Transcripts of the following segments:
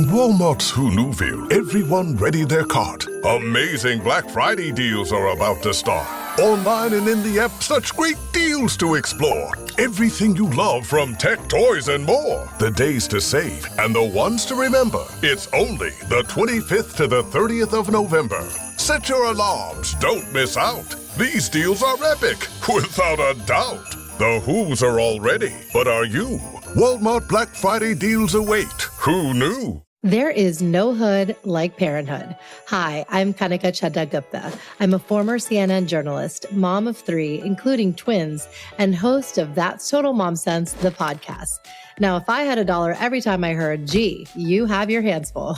In Walmart's Who'Knewville, everyone ready their cart. Amazing Black Friday deals are about to start. Online and in the app, such great deals to explore. Everything you love from tech, toys, and more. The days to save and the ones to remember. It's only the 25th to the 30th of November. Set your alarms. Don't miss out. These deals are epic, without a doubt. The Who's are all ready, but are you? Walmart Black Friday deals await. Who knew? There is no hood like parenthood. Hi, I'm Kanika Chadda Gupta. I'm a former CNN journalist, mom of 3, including twins, and host of That's Total Mom Sense, the podcast. Now, if I had $1 every time I heard, gee, you have your hands full.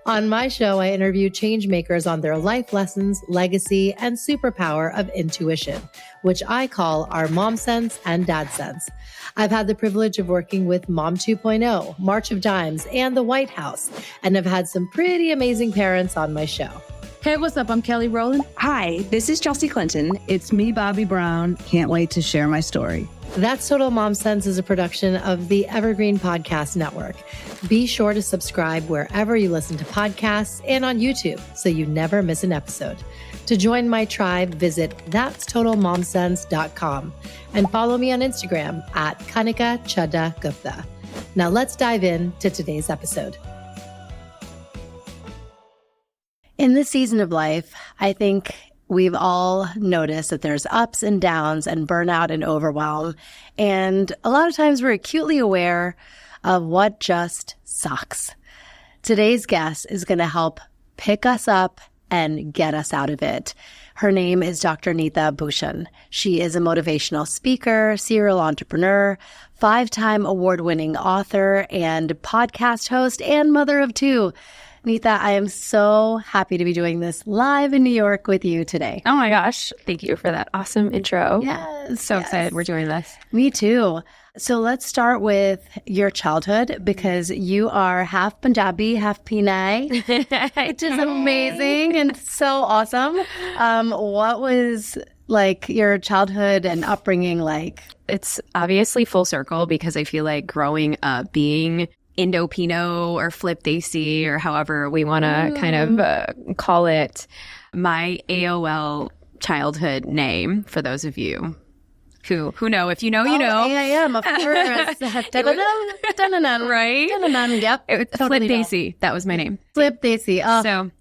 On my show, I interview change makers on their life lessons, legacy, and superpower of intuition, which I call our Mom Sense and Dad Sense. I've had the privilege of working with Mom 2.0, March of Dimes, and the White House, and have had some pretty amazing parents on my show. Hey, what's up? I'm Kelly Rowland. Hi, this is Chelsea Clinton. It's me, Bobby Brown. Can't wait to share my story. That's Total Mom Sense is a production of the Evergreen Podcast Network. Be sure to subscribe wherever you listen to podcasts and on YouTube so you never miss an episode. To join my tribe, visit that'stotalmomsense.com and follow me on Instagram at Kanika Chadda Gupta. Now let's dive into today's episode. In this season of life, I think we've all noticed that there's ups and downs and burnout and overwhelm. And a lot of times we're acutely aware of what just sucks. Today's guest is going to help pick us up and get us out of it. Her name is Dr. Neeta Bhushan. She is a motivational speaker, serial entrepreneur, 5-time award-winning author, and podcast host, and mother of 2. Neeta, I am so happy to be doing this live in New York with you today. Oh my gosh. Thank you for that awesome intro. Yes. So excited we're doing this. Me too. So let's start with your childhood because you are half Punjabi, half Pinay, which is amazing and so awesome. What was like your childhood and upbringing like? It's obviously full circle because I feel like growing up being Indo-Pino or Flip Desi or however we want to kind of call it, my AOL childhood name, for those of you who know. If you know, you know. I am, of course. Right? Yep. Totally Flip Desi. That was my name. Flip Desi. Oh. So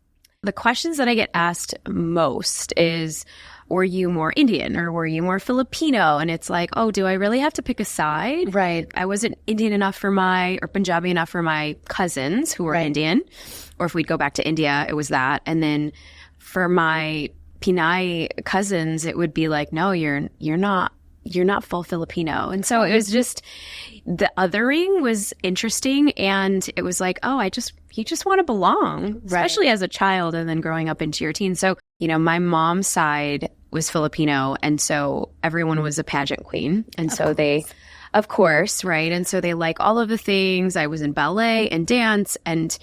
the questions that I get asked most is, were you more Indian or were you more Filipino? And it's like, oh, do I really have to pick a side? Right. I wasn't Indian enough or Punjabi enough for my cousins who were Indian. Or if we'd go back to India, it was that. And then for my Pinay cousins, it would be like, no, you're not full Filipino. And so it was just, the othering was interesting. And it was like, oh, you just want to belong, especially as a child and then growing up into your teens. So, my mom's side was Filipino. And so everyone was a pageant queen. And so of course, right? And so they like all of the things. I was in ballet and dance and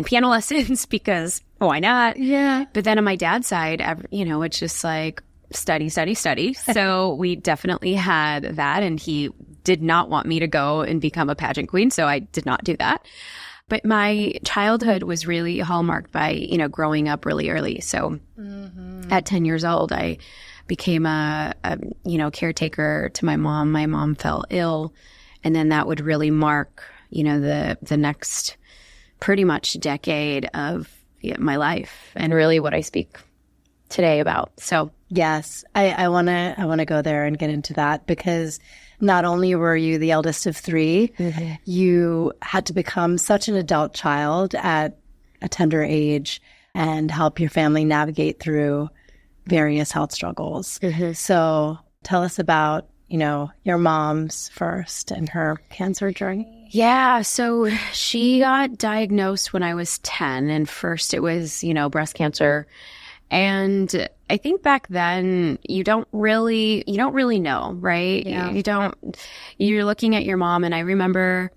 piano lessons because why not? Yeah. But then on my dad's side, it's just like study. So we definitely had that. And he did not want me to go and become a pageant queen. So I did not do that. But my childhood was really hallmarked by, growing up really early. So at 10 years old, I became a caretaker to my mom. My mom fell ill. And then that would really mark, the next pretty much decade of my life and really what I speak today about. So yes, I want to go there and get into that because not only were you the eldest of 3, you had to become such an adult child at a tender age and help your family navigate through various health struggles. So tell us about, your mom's first and her cancer journey. Yeah. So she got diagnosed when I was 10. And first it was, breast cancer. And I think back then you don't really know, right? Yeah. You're looking at your mom. And I remember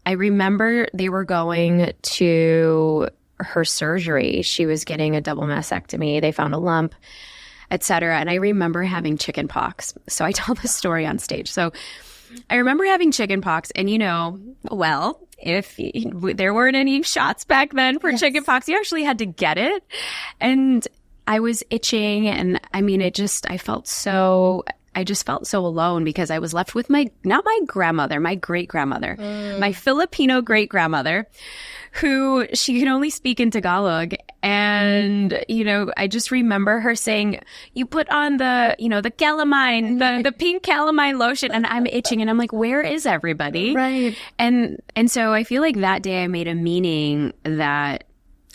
they were going to her surgery. She was getting a double mastectomy. They found a lump, et cetera. And I remember having chicken pox. So I tell this story on stage. So I remember having chicken pox and, if there weren't any shots back then for chickenpox, you actually had to get it. And I was itching, and I mean, I just felt so alone because I was left with not my grandmother, my great-grandmother, my Filipino great-grandmother, who she could only speak in Tagalog. And, I just remember her saying, you put on the calamine, the pink calamine lotion, and I'm itching, and I'm like, where is everybody? Right. And so I feel like that day I made a meaning that,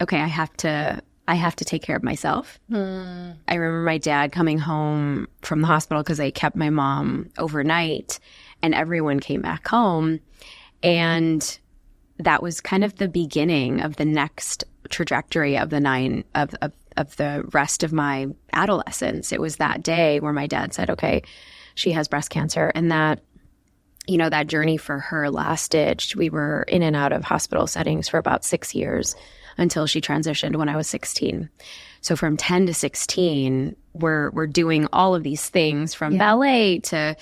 okay, I have to take care of myself. I remember my dad coming home from the hospital because they kept my mom overnight, and everyone came back home. And that was kind of the beginning of the next trajectory of the rest of my adolescence. It was that day where my dad said, okay, she has breast cancer. And that, that journey for her lasted. We were in and out of hospital settings for about 6 years until she transitioned when I was 16. So from 10 to 16, we're doing all of these things from ballet to,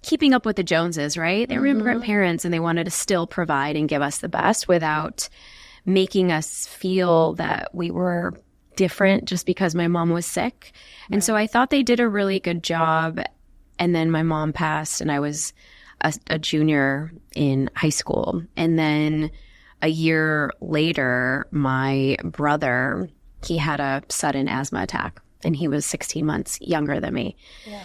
keeping up with the Joneses, right? They were immigrant parents, and they wanted to still provide and give us the best without making us feel that we were different just because my mom was sick. Right. And so I thought they did a really good job. And then my mom passed, and I was a junior in high school. And then a year later, my brother, he had a sudden asthma attack, and he was 16 months younger than me. Yeah.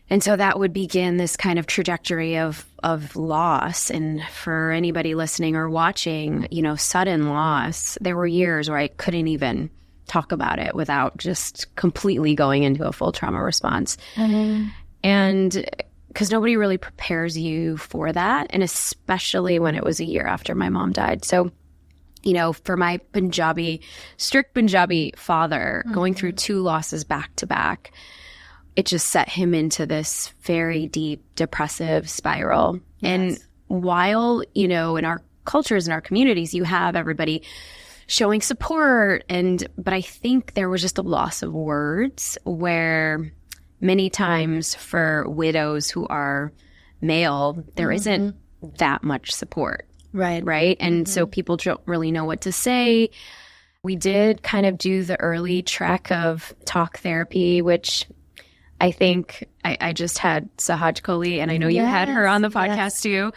And so that would begin this kind of trajectory of loss. And for anybody listening or watching, sudden loss, there were years where I couldn't even talk about it without just completely going into a full trauma response. Mm-hmm. And because nobody really prepares you for that. And especially when it was a year after my mom died. So, for my strict Punjabi father, going through 2 losses back to back, it just set him into this very deep depressive spiral. Yes. And while, in our cultures and our communities, you have everybody showing support, but I think there was just a loss of words where many times for widows who are male, there isn't that much support. Right. Right. And so people don't really know what to say. We did kind of do the early track of talk therapy, which I think I just had Sahaj Kohli, and I know you had her on the podcast too.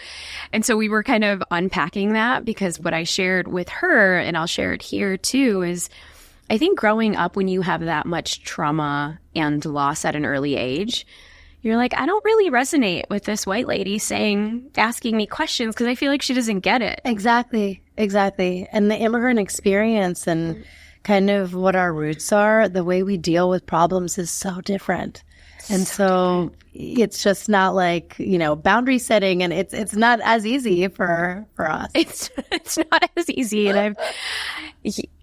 And so we were kind of unpacking that, because what I shared with her, and I'll share it here too, is I think growing up when you have that much trauma and loss at an early age, you're like, I don't really resonate with this white lady asking me questions, because I feel like she doesn't get it. Exactly. And the immigrant experience and kind of what our roots are, the way we deal with problems is so different. And so it's just not like, boundary setting, and it's not as easy for us. It's not as easy. And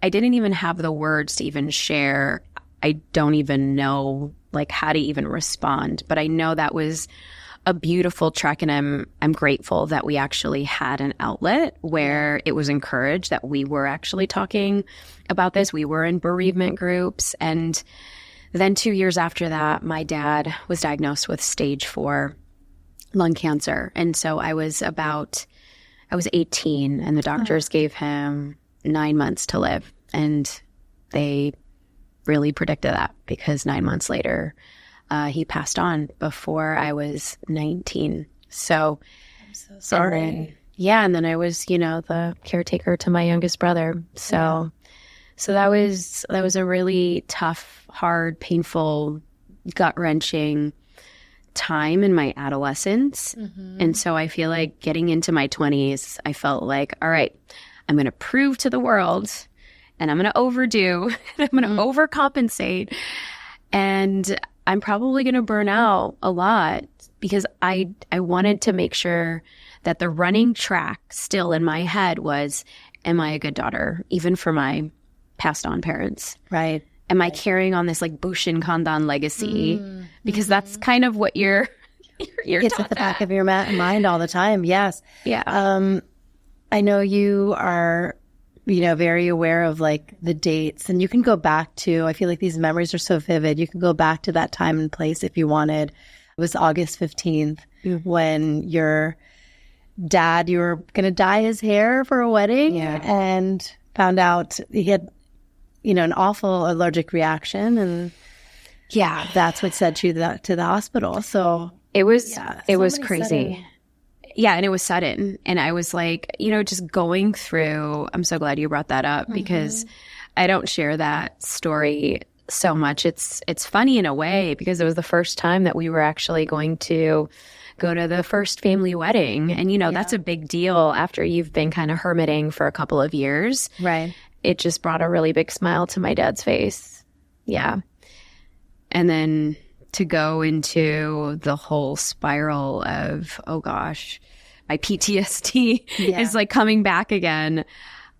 I didn't even have the words to even share. I don't even know how to even respond, but I know that was a beautiful trek, and I'm grateful that we actually had an outlet where it was encouraged that we were actually talking about this. We were in bereavement groups, and then 2 years after that, my dad was diagnosed with stage 4 lung cancer. And so I was 18, and the doctors gave him 9 months to live. And they really predicted that, because 9 months later, he passed on before I was 19. So I'm so sorry. And then I was, the caretaker to my youngest brother. So that was a really tough, hard, painful, gut-wrenching time in my adolescence. Mm-hmm. And so I feel like getting into my 20s, I felt like, all right, I'm going to prove to the world, and I'm going to overdo, and I'm going to overcompensate, and I'm probably going to burn out a lot, because I wanted to make sure that the running track still in my head was, am I a good daughter, even for my passed on parents? Right. Am I carrying on this Bhushan Khandan legacy? Because that's kind of what you're it's at the back of your mind all the time. Yes. Yeah. I know you are, very aware of the dates, and you can go back to, I feel like these memories are so vivid. You can go back to that time and place if you wanted. It was August 15th when your dad, you were going to dye his hair for a wedding and found out he had, an awful allergic reaction. And that's what sent you to the hospital. So it was crazy. Sudden. Yeah, and it was sudden. And I was like, just going through, I'm so glad you brought that up because I don't share that story so much. It's funny in a way because it was the first time that we were actually going to go to the first family wedding. And, that's a big deal after you've been kind of hermiting for a couple of years. Right. It just brought a really big smile to my dad's face. Yeah. And then to go into the whole spiral of, oh gosh, my PTSD is like coming back again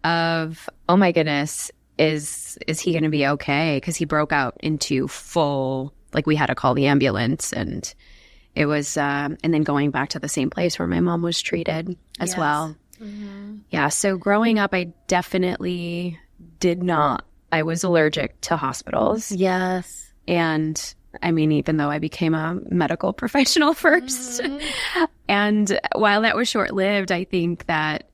of, oh my goodness, is he going to be okay? Because he broke out into full, like we had to call the ambulance, and it was, and then going back to the same place where my mom was treated as well. Mm-hmm. Yeah. So growing up, I definitely did not. I was allergic to hospitals. Yes. And I mean, even though I became a medical professional first, and while that was short-lived, I think that,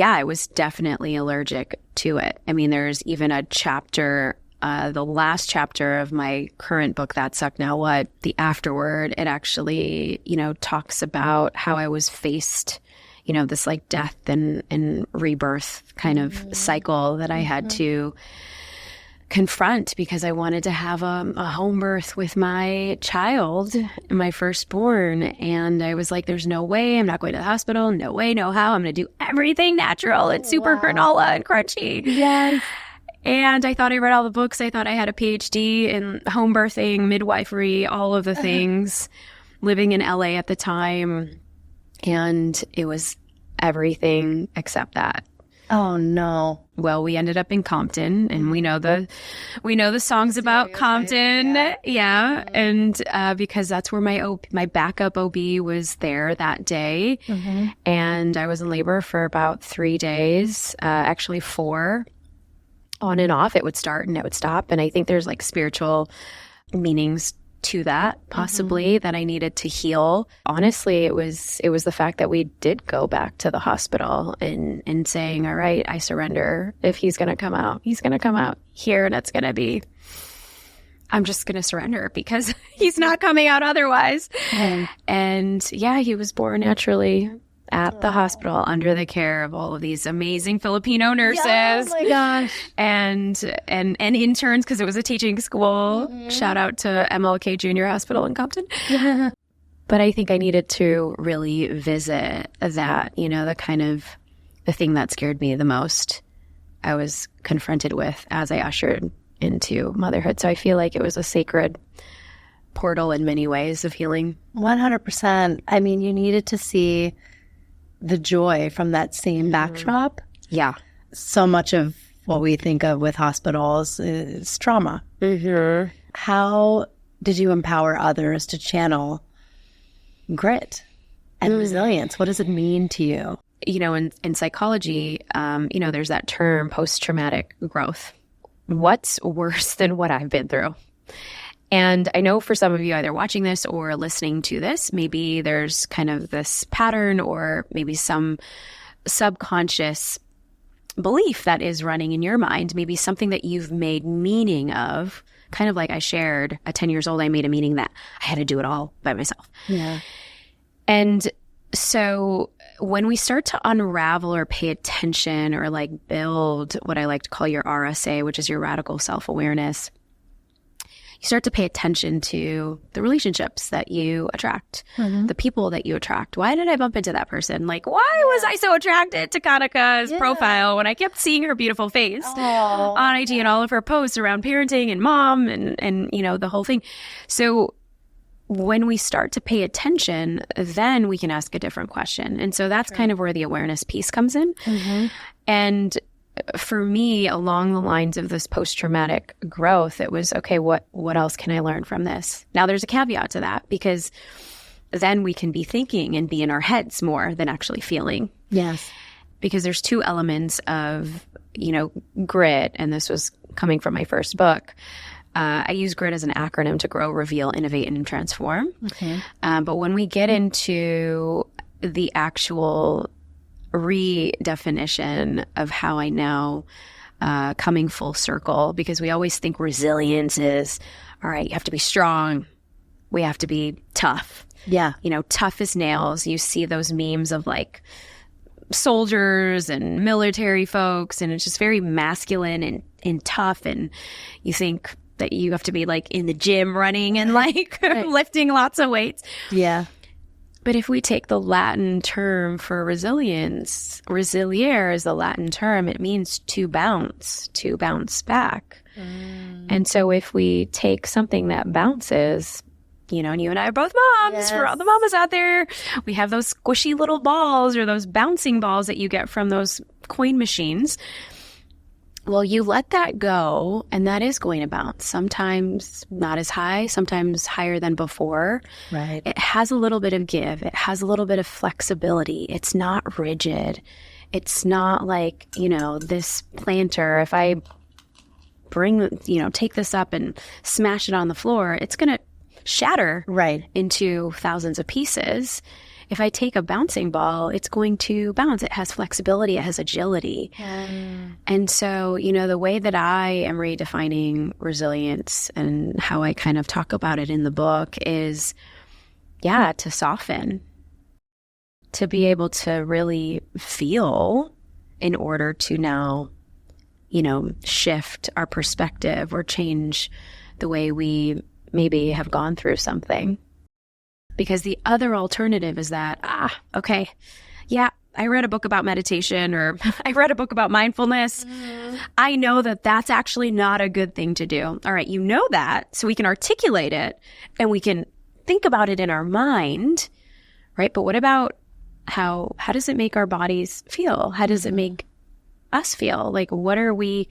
I was definitely allergic to it. I mean, there's even a chapter, the last chapter of my current book, That Sucked Now What, the afterword, it actually, talks about how I was faced, this like death and rebirth kind of cycle that I had to confront because I wanted to have a home birth with my child, my firstborn. And I was like, there's no way I'm not going to the hospital. No way, no how. I'm going to do everything natural and super granola and crunchy. Yes. And I thought I read all the books. I thought I had a PhD in home birthing, midwifery, all of the things, living in LA at the time. And it was everything except that. Oh no. Well, we ended up in Compton, and we know the songs about Compton. Yeah. And because that's where my backup OB was there that day. And I was in labor for about 3 days, actually 4, on and off. It would start and it would stop. And I think there's like spiritual meanings to that, possibly, that I needed to heal. Honestly, it was the fact that we did go back to the hospital and saying, all right, I surrender. If he's going to come out, he's going to come out here, and it's going to be, I'm just going to surrender because he's not coming out otherwise. And he was born naturally at the hospital under the care of all of these amazing Filipino nurses. Oh my gosh. And interns, because it was a teaching school. Shout out to MLK Junior Hospital in Compton. But I think I needed to really visit that, the thing that scared me the most I was confronted with as I ushered into motherhood. So I feel like it was a sacred portal in many ways of healing. 100%. I mean, you needed to see the joy from that same backdrop. Yeah. So much of what we think of with hospitals is trauma. How did you empower others to channel grit and resilience? What does it mean to you? In psychology, there's that term post-traumatic growth. What's worse than what I've been through? And I know for some of you either watching this or listening to this, maybe there's kind of this pattern or maybe some subconscious belief that is running in your mind, maybe something that you've made meaning of, kind of like I shared at 10 years old, I made a meaning that I had to do it all by myself. Yeah. And so when we start to unravel or pay attention or like build what I like to call your RSA, which is your radical self-awareness, you start to pay attention to the relationships that you attract, the people that you attract. Why did I bump into that person? Like, why was I so attracted to Kanika's profile when I kept seeing her beautiful face on IG and all of her posts around parenting and mom and the whole thing. So when we start to pay attention, then we can ask a different question. And so that's kind of where the awareness piece comes in. And for me, along the lines of this post-traumatic growth, it was, okay, what else can I learn from this? Now, there's a caveat to that, because then we can be thinking and be in our heads more than actually feeling. Yes. Because there's 2 elements of, grit, and this was coming from my first book. I use GRIT as an acronym to grow, reveal, innovate, and transform. Okay. But when we get into the actual redefinition of how I know coming full circle, because we always think resilience is, all right, you have to be strong. We have to be tough. Yeah. You know, tough as nails. You see those memes of like soldiers and military folks, and it's just very masculine and tough. And you think that you have to be like in the gym running and like lifting lots of weights. Yeah. But if we take the Latin term for resilience, resiliere is the Latin term. It means to bounce back. And so if we take something that bounces, you know, and you and I are both moms, Yes. for all the mamas out there, we have those squishy little balls or those bouncing balls that you get from those coin machines. Well, you let that go, and that is going to bounce. Sometimes not as high, sometimes higher than before. Right. It has a little bit of give. It has a little bit of flexibility. It's not rigid. It's not like, you know, this planter, if I take this up and smash it on the floor, it's going to shatter into thousands of pieces. If I take a bouncing ball, it's going to bounce. It has flexibility. It has agility. And so, you know, the way that I am redefining resilience and how I kind of talk about it in the book is, to soften, to be able to really feel in order to now, you know, shift our perspective or change the way we maybe have gone through something. Because the other alternative is that, I read a book about meditation, or I read a book about mindfulness. I know that that's actually not a good thing to do. All right, you know that, so we can articulate it and we can think about it in our mind, right? But what about how does it make our bodies feel? How does it make us feel? Like, what are we,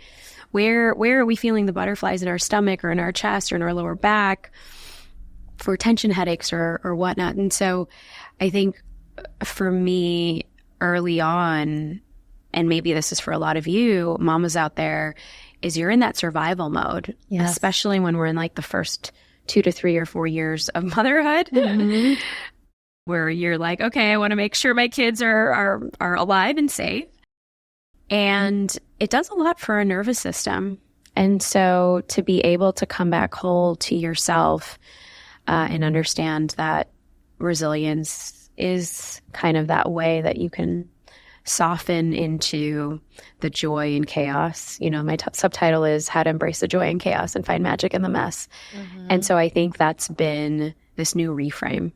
where are we feeling the butterflies in our stomach or in our chest or in our lower back for tension headaches or whatnot? And so I think for me early on, and maybe this is for a lot of you mamas out there, is you're in that survival mode, especially when we're in like the first 2 to 3 or 4 years of motherhood, where you're like, okay, I want to make sure my kids are alive and safe. And it does a lot for our nervous system. And so to be able to come back whole to yourself and understand that resilience is kind of that way that you can soften into the joy and chaos. You know, my subtitle is How to Embrace the Joy and Chaos and Find Magic in the Mess. And so I think that's been this new reframe.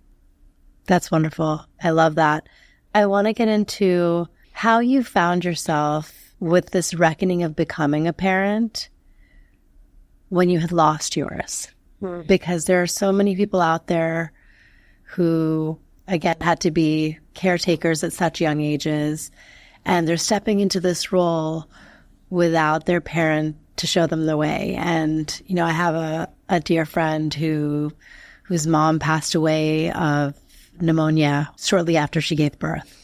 That's wonderful. I love that. I want to get into how you found yourself with this reckoning of becoming a parent when you had lost yours. Because there are so many people out there who, again, had to be caretakers at such young ages, and they're stepping into this role without their parent to show them the way. And, you know, I have a dear friend whose mom passed away of pneumonia shortly after she gave birth.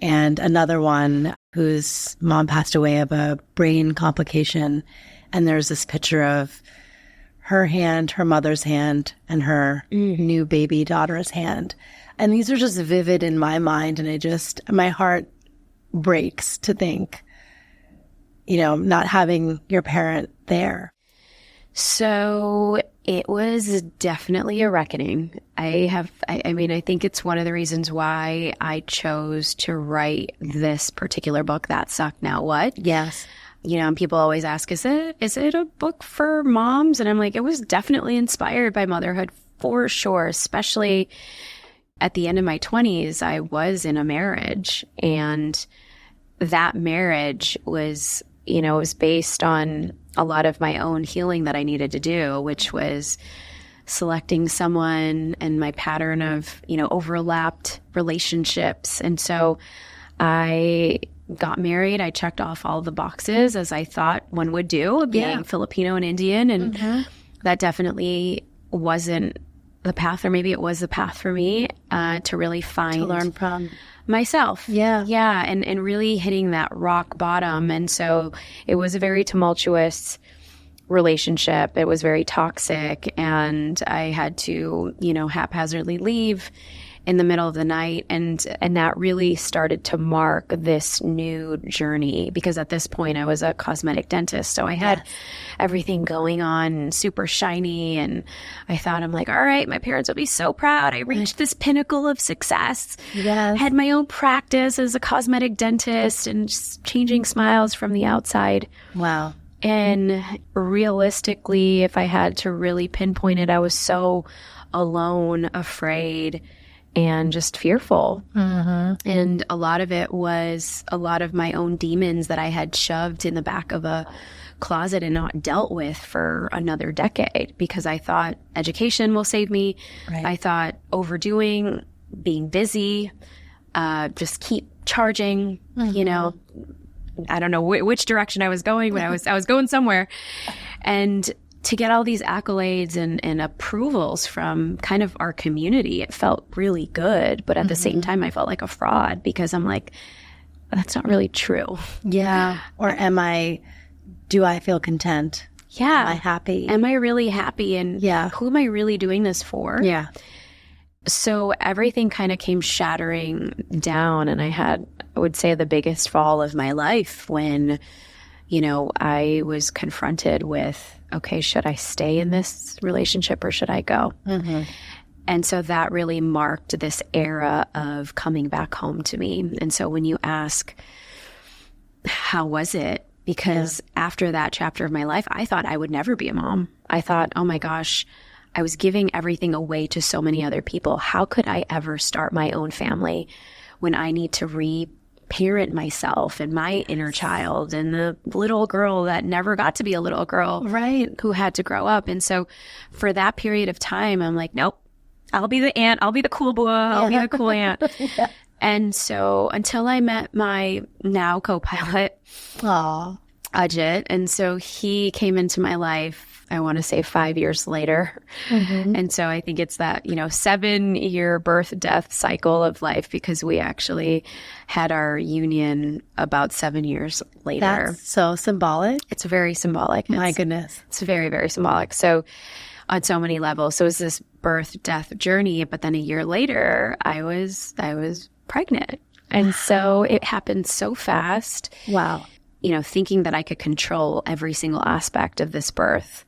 And another one whose mom passed away of a brain complication. And there's this picture of her hand, her mother's hand, and her new baby daughter's hand. And these are just vivid in my mind. And my heart breaks to think, you know, not having your parent there. So it was definitely a reckoning. I think it's one of the reasons why I chose to write this particular book, That Sucked, Now What? Yes. You know, and people always ask, is it a book for moms? And I'm like, it was definitely inspired by motherhood for sure, especially at the end of my 20s. I was in a marriage, and that marriage was, you know, it was based on a lot of my own healing that I needed to do, which was selecting someone and my pattern of, you know, overlapped relationships. And so I got married. I checked off all the boxes as I thought one would do, being Filipino and Indian. And that definitely wasn't the path, or maybe it was the path for me to really find, to learn from myself. Yeah. And really hitting that rock bottom. And so it was a very tumultuous relationship. It was very toxic, and I had to, you know, haphazardly leave in the middle of the night. And that really started to mark this new journey, because at this point I was a cosmetic dentist. So I had everything going on, super shiny. And I thought, I'm like, all right, my parents will be so proud. I reached this pinnacle of success. Yes. Had my own practice as a cosmetic dentist and just changing smiles from the outside. Wow. And realistically, if I had to really pinpoint it, I was so alone, afraid, and just fearful. And a lot of it was a lot of my own demons that I had shoved in the back of a closet and not dealt with for another decade, because I thought education will save me. Right. I thought overdoing, being busy, just keep charging, you know. I don't know which direction I was going, but I was going somewhere. And to get all these accolades and approvals from kind of our community, it felt really good. But at the same time, I felt like a fraud, because I'm like, that's not really true. Yeah. Or do I feel content? Yeah. Am I happy? Am I really happy? And who am I really doing this for? Yeah. So everything kind of came shattering down, and I would say, the biggest fall of my life when, you know, I was confronted with, okay, should I stay in this relationship or should I go? And so that really marked this era of coming back home to me. And so when you ask, how was it? Because after that chapter of my life, I thought I would never be a mom. I thought, oh my gosh, I was giving everything away to so many other people. How could I ever start my own family when I need to reparent myself and my inner child and the little girl that never got to be a little girl, Right. who had to grow up? And so for that period of time, I'm like, nope, I'll be the aunt. I'll be the cool boy. I'll be the cool aunt. And so until I met my now co-pilot, Ajit, and so he came into my life, I want to say 5 years later. And so I think it's that, 7-year birth death cycle of life, because we actually had our union about 7 years later. That's so symbolic. It's very symbolic. My goodness. It's very, very symbolic. So on so many levels. So it's this birth death journey. But then a year later, I was pregnant. And so it happened so fast. Wow. Thinking that I could control every single aspect of this birth.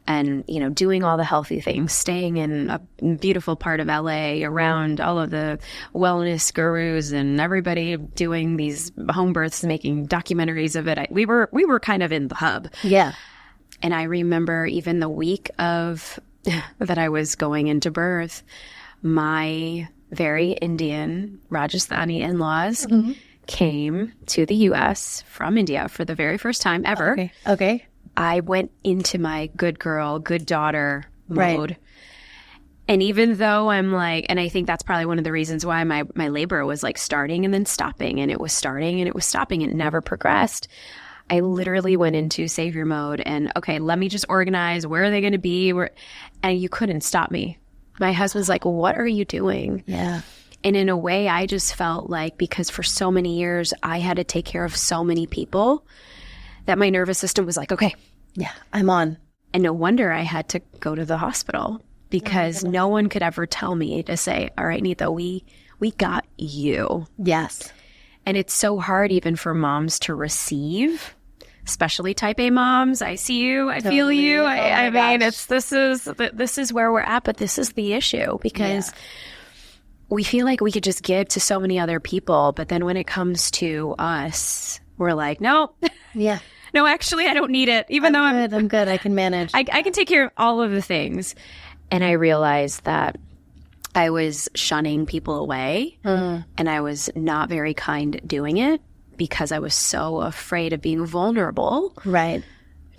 And, doing all the healthy things, staying in a beautiful part of LA around all of the wellness gurus and everybody doing these home births, making documentaries of it. We were kind of in the hub. Yeah. And I remember even the week of that I was going into birth, my very Indian Rajasthani in-laws came to the U.S. from India for the very first time ever. Okay. I went into my good girl, good daughter mode. Right. And even though I'm like, and I think that's probably one of the reasons why my labor was like starting and then stopping, and it was starting and it was stopping. It never progressed. I literally went into savior mode and, okay, let me just organize. Where are they going to be? And you couldn't stop me. My husband's like, what are you doing? Yeah. And in a way, I just felt like, because for so many years, I had to take care of so many people, that my nervous system was like, okay. Yeah, I'm on. And no wonder I had to go to the hospital, because no one could ever tell me to say, all right, Neeta, we got you. Yes. And it's so hard even for moms to receive, especially type A moms. I see you. I feel you. I mean, this is where we're at, but this is the issue, because we feel like we could just give to so many other people. But then when it comes to us, we're like, no. Yeah. No, actually, I don't need it. Even though I'm good. I can manage. I can take care of all of the things. And I realized that I was shunning people away, and I was not very kind doing it, because I was so afraid of being vulnerable. Right.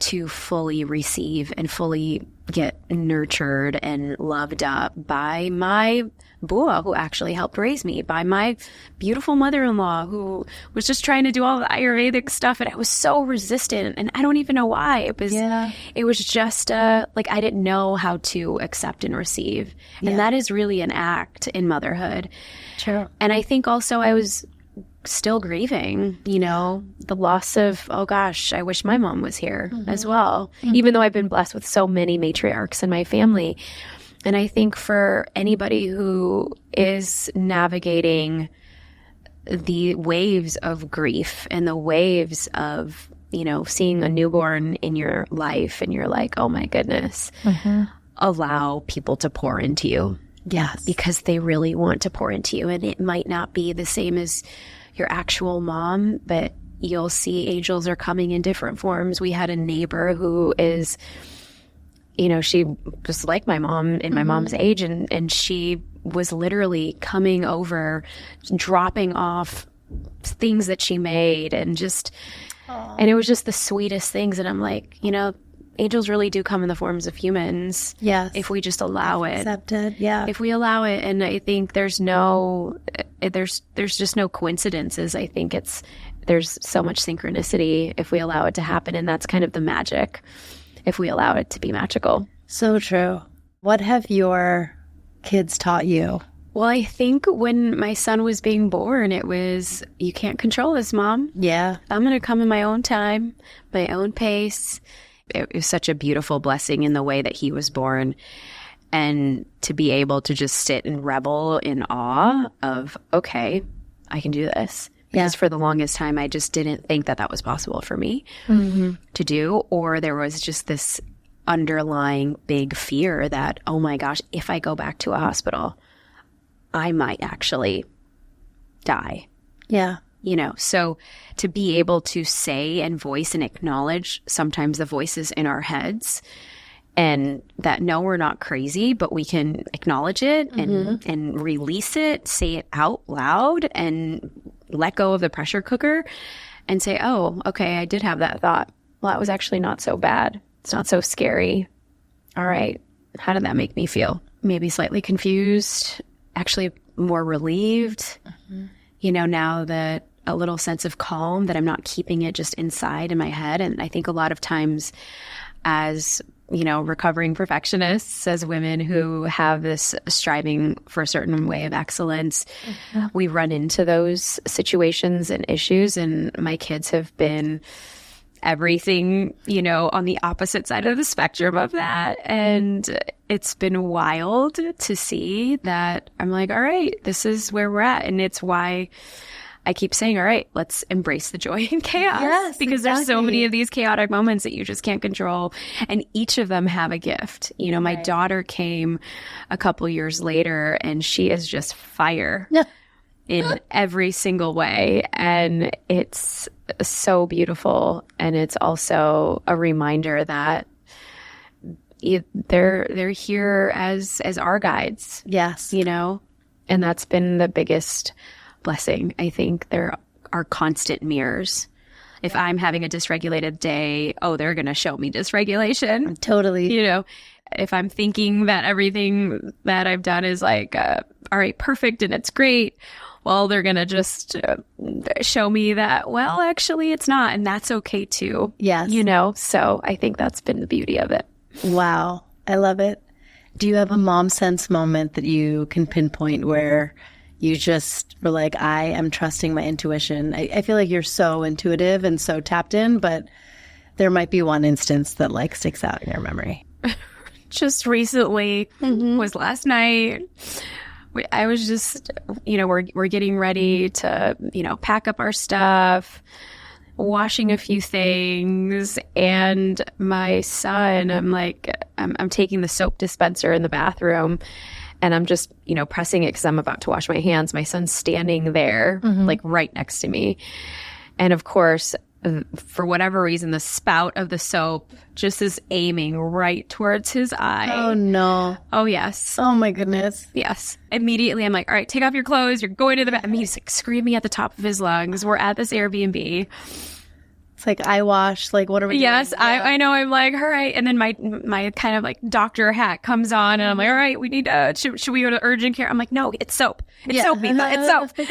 To fully receive and fully get nurtured and loved up by my bua, who actually helped raise me, by my beautiful mother-in-law, who was just trying to do all the Ayurvedic stuff. And I was so resistant, and I don't even know why. It was just like, I didn't know how to accept and receive. And that is really an act in motherhood. True. And I think also I was still grieving, the loss of, oh gosh, I wish my mom was here as well. Even though I've been blessed with so many matriarchs in my family, And I think for anybody who is navigating the waves of grief and the waves of, seeing a newborn in your life and you're like, oh my goodness, allow people to pour into you. Yes. Because they really want to pour into you. And it might not be the same as your actual mom, but you'll see angels are coming in different forms. We had a neighbor who is, she was like my mom in my mom's age, and she was literally coming over, dropping off things that she made, and and it was just the sweetest things. And I'm like, angels really do come in the forms of humans. Yes. If we just allow it. Accept it. Yeah. If we allow it. And I think there's just no coincidences. I think there's so much synchronicity if we allow it to happen. And that's kind of the magic, if we allow it to be magical. So true. What have your kids taught you? Well, I think when my son was being born, it was, you can't control this, Mom. Yeah. I'm going to come in my own time, my own pace. It was such a beautiful blessing in the way that he was born. And to be able to just sit and revel in awe of, okay, I can do this. Because for the longest time, I just didn't think that was possible for me to do. Or there was just this underlying big fear that, oh my gosh, if I go back to a hospital, I might actually die. Yeah. So to be able to say and voice and acknowledge sometimes the voices in our heads, and that no, we're not crazy, but we can acknowledge it and release it, say it out loud, and let go of the pressure cooker and say, oh, okay, I did have that thought. Well, that was actually not so bad. It's not so scary. All right. How did that make me feel? Maybe slightly confused, actually more relieved, now that a little sense of calm, that I'm not keeping it just inside in my head. And I think a lot of times as, recovering perfectionists, as women who have this striving for a certain way of excellence, we run into those situations and issues. And my kids have been everything, on the opposite side of the spectrum of that. And it's been wild to see that. I'm like, all right, this is where we're at. And it's why I keep saying, all right, let's embrace the joy and chaos. Yes, because there's so many of these chaotic moments that you just can't control. And each of them have a gift. My daughter came a couple years later, and she is just fire in every single way. And it's so beautiful. And it's also a reminder that they're here as our guides. Yes. And that's been the biggest blessing. I think there are constant mirrors. If I'm having a dysregulated day, they're going to show me dysregulation. Totally. If I'm thinking that everything that I've done is like, all right, perfect and it's great, well, they're going to just show me that, well, actually it's not. And that's okay too. Yes. So I think that's been the beauty of it. Wow. I love it. Do you have a mom sense moment that you can pinpoint where you just were like, I am trusting my intuition? I feel like you're so intuitive and so tapped in, but there might be one instance that sticks out in your memory. Just recently was last night. I was just, we're getting ready to, pack up our stuff, washing a few things, and my son, I'm taking the soap dispenser in the bathroom, and I'm just, pressing it because I'm about to wash my hands. My son's standing there, right next to me. And of course, for whatever reason, the spout of the soap just is aiming right towards his eye. Oh, no. Oh, yes. Oh, my goodness. Yes. Immediately, I'm like, all right, take off your clothes. You're going to the bathroom. He's screaming at the top of his lungs. We're at this Airbnb. It's like eye wash. What are we doing? Yes, I know. I'm like, all right. And then my kind of doctor hat comes on, and I'm like, all right, we need should we go to urgent care? I'm like, no, it's soap. It's soap, Neeta. It's soap.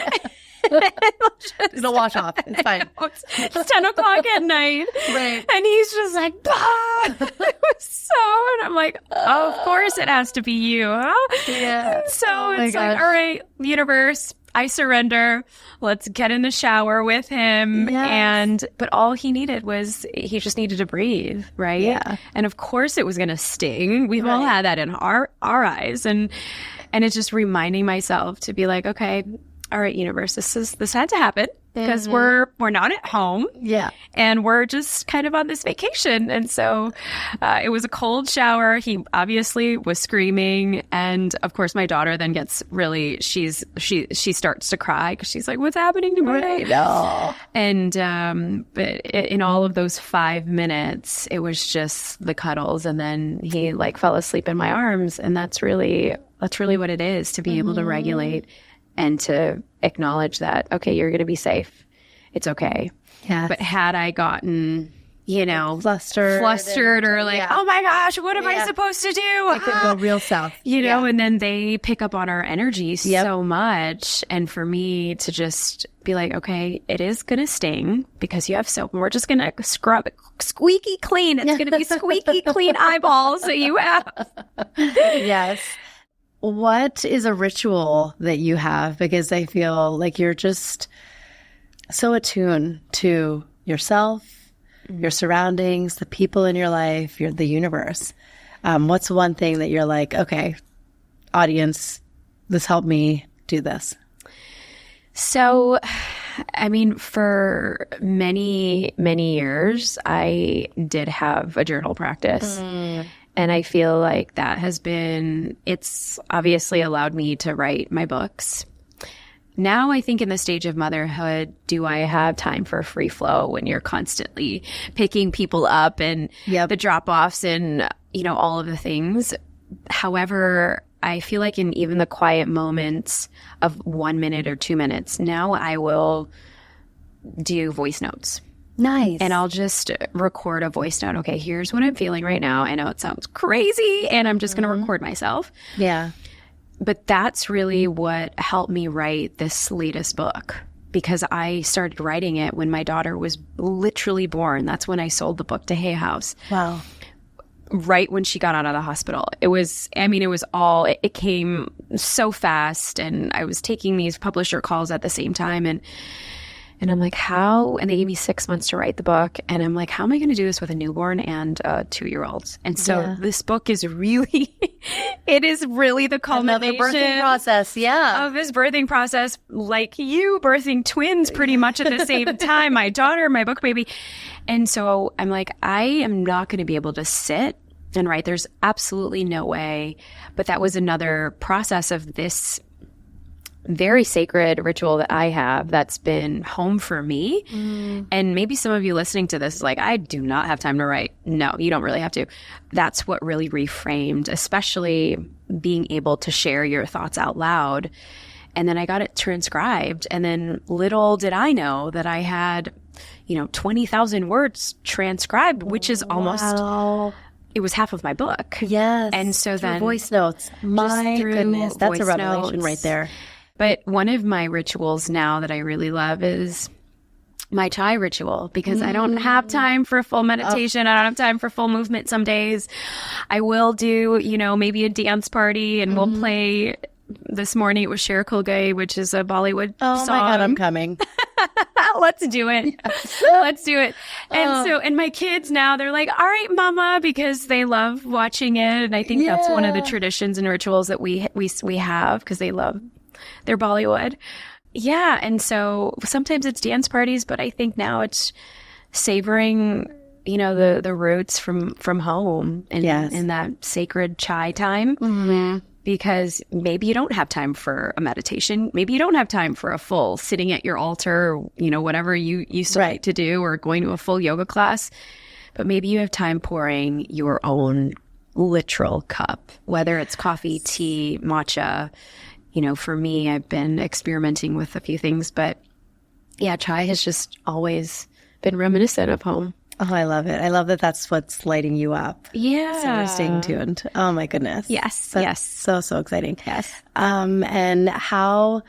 It'll wash off. It's fine. It's 10 o'clock at night. Right. And he's just like, bah! It was so, and I'm like, oh, of course it has to be you, huh? Yeah. So it's like, all right, universe, I surrender. Let's get in the shower with him. Yes. But all he needed was, he just needed to breathe, right? Yeah. And of course it was going to sting. We've all had that in our eyes. And it's just reminding myself to be like, okay, all right, universe, this had to happen because we're not at home. Yeah. And we're just kind of on this vacation. And so it was a cold shower. He obviously was screaming. And of course, my daughter then gets really, she starts to cry because she's like, what's happening to me? Right. No. And but in all of those 5 minutes, it was just the cuddles. And then he like fell asleep in my arms. And that's really what it is, to be able to regulate and to acknowledge that, okay, you're going to be safe. It's okay. Yeah. But had I gotten, flustered or like, oh my gosh, what am I supposed to do? It could go real south. And then they pick up on our energy so much. And for me to just be like, okay, it is going to sting because you have soap and we're just going to scrub it squeaky clean. It's going to be squeaky clean eyeballs that you have. Yes. What is a ritual that you have? Because I feel like you're just so attuned to yourself, your surroundings, the people in your life, the universe. What's one thing that you're like, okay, audience, this helped me do this? So, I mean, for many, many years, I did have a journal practice. And I feel like that it's obviously allowed me to write my books. Now I think in the stage of motherhood, do I have time for free flow when you're constantly picking people up and the drop-offs and, all of the things? However, I feel like in even the quiet moments of 1 minute or 2 minutes, now I will do voice notes. Nice. And I'll just record a voice note. Okay, here's what I'm feeling right now. I know it sounds crazy, and I'm just going to record myself. Yeah. But that's really what helped me write this latest book, because I started writing it when my daughter was literally born. That's when I sold the book to Hay House. Wow. Right when she got out of the hospital. It came so fast, and I was taking these publisher calls at the same time, and I'm like, how? And they gave me 6 months to write the book. And I'm like, how am I going to do this with a newborn and a 2-year-old? And so this book is really, it is really the culmination. Another birthing process. Yeah. Of this birthing process, like you birthing twins pretty much at the same time, my daughter, my book baby. And so I'm like, I am not going to be able to sit and write. There's absolutely no way. But that was another process of this very sacred ritual that I have that's been home for me. And maybe some of you listening to this is like, I do not have time to write. No, you don't really have to. That's what really reframed, especially being able to share your thoughts out loud. And then I got it transcribed. And then little did I know that I had, 20,000 words transcribed, which is almost, it was half of my book. Yes. And so through then voice notes. My goodness. That's a revelation right there. But one of my rituals now that I really love is my chai ritual, because I don't have time for full meditation. I don't have time for full movement some days. I will do, maybe a dance party, and we'll play. This morning it was Sher Kulgai, which is a Bollywood song. Oh my God, I'm coming. Let's do it. Let's do it. And and my kids now, they're like, all right, mama, because they love watching it. And I think that's one of the traditions and rituals that we have, because they love their Bollywood. Yeah. And so sometimes it's dance parties, but I think now it's savoring, the roots from home and in that sacred chai time. Because maybe you don't have time for a meditation. Maybe you don't have time for a full sitting at your altar, or, whatever you used to like to do, or going to a full yoga class. But maybe you have time pouring your own literal cup, whether it's coffee, tea, matcha. For me, I've been experimenting with a few things, but yeah, chai has just always been reminiscent of home. Oh, I love it. I love that that's what's lighting you up. Yeah. So you're staying tuned. Oh my goodness. Yes. That's yes. So exciting. Yes. And how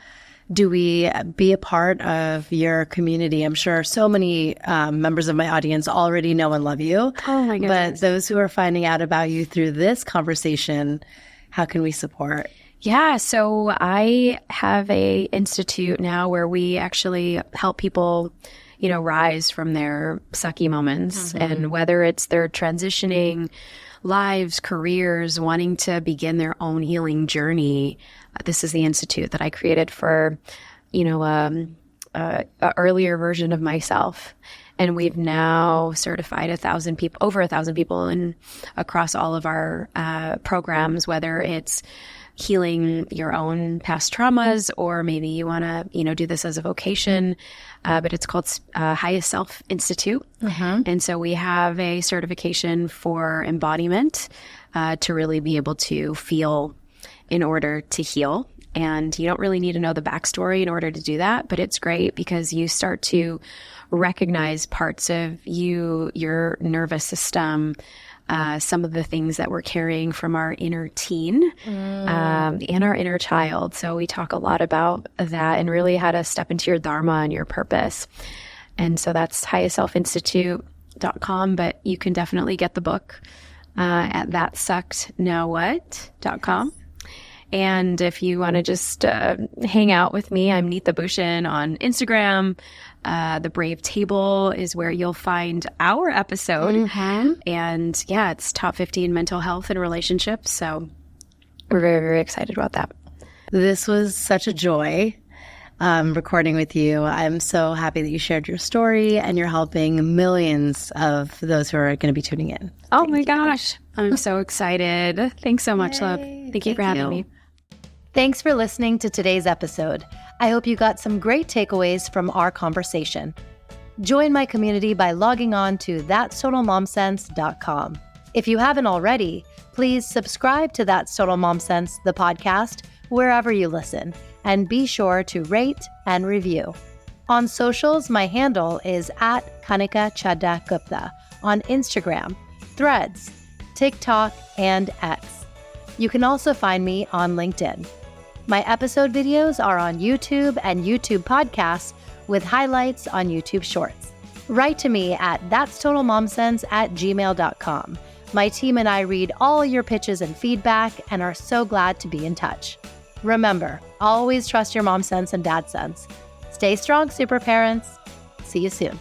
do we be a part of your community? I'm sure so many members of my audience already know and love you. Oh my goodness. But those who are finding out about you through this conversation, how can we support? Yeah, so I have a institute now where we actually help people, rise from their sucky moments. And whether it's their transitioning lives, careers, wanting to begin their own healing journey, this is the institute that I created for, a earlier version of myself. And we've now certified over 1,000 people across all of our programs, whether it's healing your own past traumas, or maybe you want to, do this as a vocation. But it's called Highest Self Institute. And so we have a certification for embodiment to really be able to feel in order to heal. And you don't really need to know the backstory in order to do that, but it's great because you start to recognize parts of your nervous system, some of the things that we're carrying from our inner teen and our inner child. So we talk a lot about that and really how to step into your dharma and your purpose. And so that's highestselfinstitute.com, but you can definitely get the book at thatsuckednowwhat.com. And if you want to just hang out with me, I'm Neeta Bhushan on Instagram. The Brave Table is where you'll find our episode. And yeah, it's top 50 in mental health and relationships. So we're very, very excited about that. This was such a joy recording with you. I'm so happy that you shared your story and you're helping millions of those who are going to be tuning in. Oh my gosh. I'm so excited. Thanks so much, love. Thank you for having me. Thanks for listening to today's episode. I hope you got some great takeaways from our conversation. Join my community by logging on to thatstotalmomsense.com. If you haven't already, please subscribe to That's Total Mom Sense, the podcast, wherever you listen, and be sure to rate and review. On socials, my handle is at Kanika Chadda Gupta on Instagram, Threads, TikTok, and X. You can also find me on LinkedIn. My episode videos are on YouTube and YouTube podcasts with highlights on YouTube Shorts. Write to me at thatstotalmomsense@gmail.com. My team and I read all your pitches and feedback and are so glad to be in touch. Remember, always trust your mom sense and dad sense. Stay strong, super parents. See you soon.